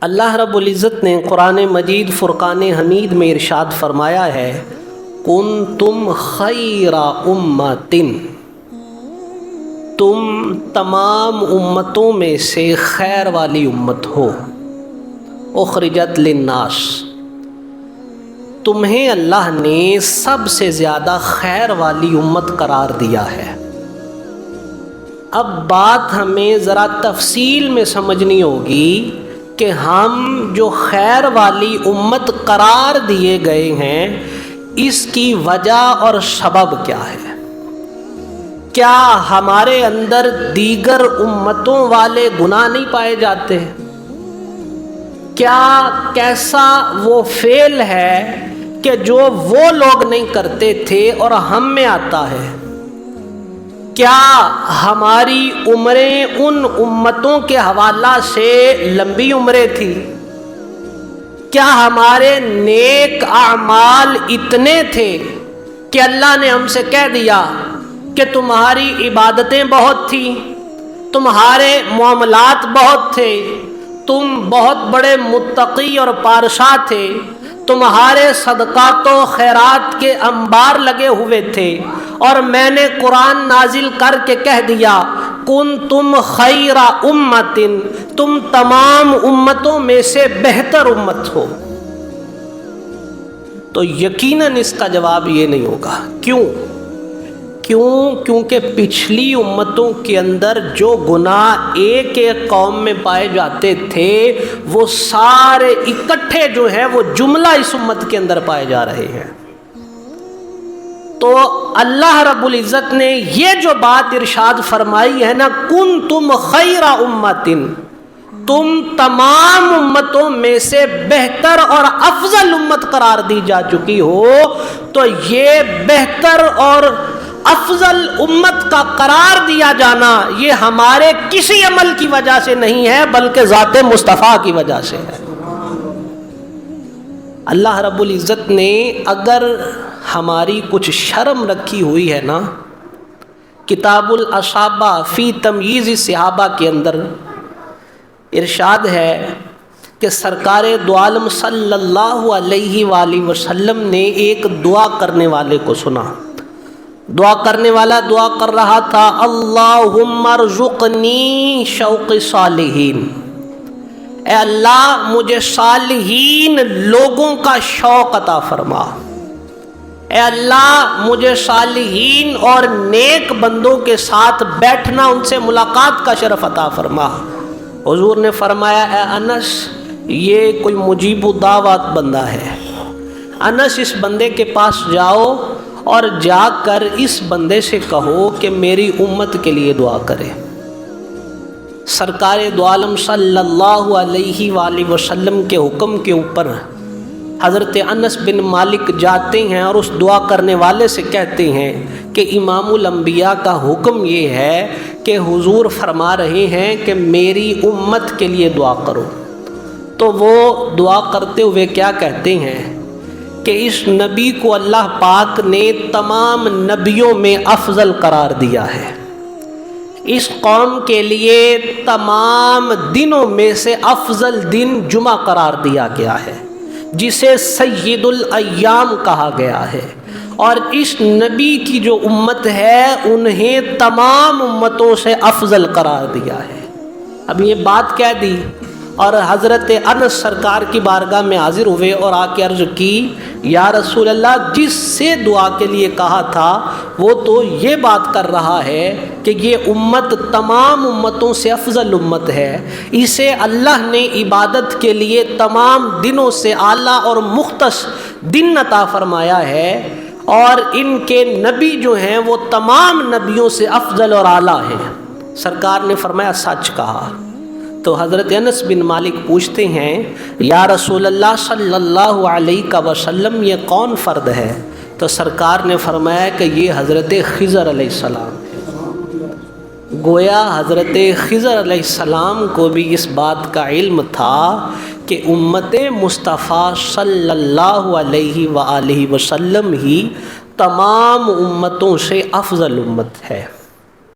اللہ رب العزت نے قرآن مجید فرقان حمید میں ارشاد فرمایا ہے کنتم خیر امۃ، تم تمام امتوں میں سے خیر والی امت ہو، اخرجت للناس، تمہیں اللہ نے سب سے زیادہ خیر والی امت قرار دیا ہے۔ اب بات ہمیں ذرا تفصیل میں سمجھنی ہوگی کہ ہم جو خیر والی امت قرار دیے گئے ہیں اس کی وجہ اور سبب کیا ہے۔ کیا ہمارے اندر دیگر امتوں والے گناہ نہیں پائے جاتے؟ کیا کیسا وہ فعل ہے کہ جو وہ لوگ نہیں کرتے تھے اور ہم میں آتا ہے؟ کیا ہماری عمریں ان امتوں کے حوالہ سے لمبی عمریں تھی؟ کیا ہمارے نیک اعمال اتنے تھے کہ اللہ نے ہم سے کہہ دیا کہ تمہاری عبادتیں بہت تھیں، تمہارے معاملات بہت تھے، تم بہت بڑے متقی اور پارسا تھے، تمہارے صدقات و خیرات کے انبار لگے ہوئے تھے، اور میں نے قرآن نازل کر کے کہہ دیا کنتم خیر امۃ، تم تمام امتوں میں سے بہتر امت ہو، تو یقیناً اس کا جواب یہ نہیں ہوگا۔ کیونکہ پچھلی امتوں کے اندر جو گناہ ایک ایک قوم میں پائے جاتے تھے وہ سارے اکٹھے جو ہیں وہ جملہ اس امت کے اندر پائے جا رہے ہیں۔ تو اللہ رب العزت نے یہ جو بات ارشاد فرمائی ہے نا کنتم خیر امۃ، تم تمام امتوں میں سے بہتر اور افضل امت قرار دی جا چکی ہو، تو یہ بہتر اور افضل امت کا قرار دیا جانا یہ ہمارے کسی عمل کی وجہ سے نہیں ہے بلکہ ذات مصطفیٰ کی وجہ سے ہے۔ اللہ رب العزت نے اگر ہماری کچھ شرم رکھی ہوئی ہے نا، کتاب الاصابہ فی تمییز الصحابہ کے اندر ارشاد ہے کہ سرکار دو عالم صلی اللہ علیہ وآلہ وسلم نے ایک دعا کرنے والے کو سنا۔ دعا کرنے والا دعا کر رہا تھا اللہم ارزقنی شوق صالحین، اے اللہ مجھے صالحین لوگوں کا شوق عطا فرما، اے اللہ مجھے صالحین اور نیک بندوں کے ساتھ بیٹھنا، ان سے ملاقات کا شرف عطا فرما۔ حضور نے فرمایا اے انس یہ کوئی مجیب الدعوات بندہ ہے، انس اس بندے کے پاس جاؤ اور جا کر اس بندے سے کہو کہ میری امت کے لیے دعا کرے۔ سرکار دو عالم صلی اللہ علیہ وآلہ وسلم کے حکم کے اوپر حضرت انس بن مالک جاتے ہیں اور اس دعا کرنے والے سے کہتے ہیں کہ امام الانبیاء کا حکم یہ ہے کہ حضور فرما رہے ہیں کہ میری امت کے لیے دعا کرو۔ تو وہ دعا کرتے ہوئے کیا کہتے ہیں کہ اس نبی کو اللہ پاک نے تمام نبیوں میں افضل قرار دیا ہے، اس قوم کے لیے تمام دنوں میں سے افضل دن جمعہ قرار دیا گیا ہے جسے سید الایام کہا گیا ہے، اور اس نبی کی جو امت ہے انہیں تمام امتوں سے افضل قرار دیا ہے۔ اب یہ بات کہہ دی اور حضرت انس سرکار کی بارگاہ میں حاضر ہوئے اور آ کے عرض کی یا رسول اللہ جس سے دعا کے لیے کہا تھا وہ تو یہ بات کر رہا ہے کہ یہ امت تمام امتوں سے افضل امت ہے، اسے اللہ نے عبادت کے لیے تمام دنوں سے اعلیٰ اور مختص دن عطا فرمایا ہے، اور ان کے نبی جو ہیں وہ تمام نبیوں سے افضل اور اعلیٰ ہیں۔ سرکار نے فرمایا سچ کہا۔ تو حضرت انس بن مالک پوچھتے ہیں یا رسول اللہ صلی اللہ علیہ وسلم یہ کون فرد ہے؟ تو سرکار نے فرمایا کہ یہ حضرت خضر علیہ السلام ہے۔ گویا حضرت خضر علیہ السلام کو بھی اس بات کا علم تھا کہ امت مصطفیٰ صلی اللہ علیہ وآلہ وسلم ہی تمام امتوں سے افضل امت ہے۔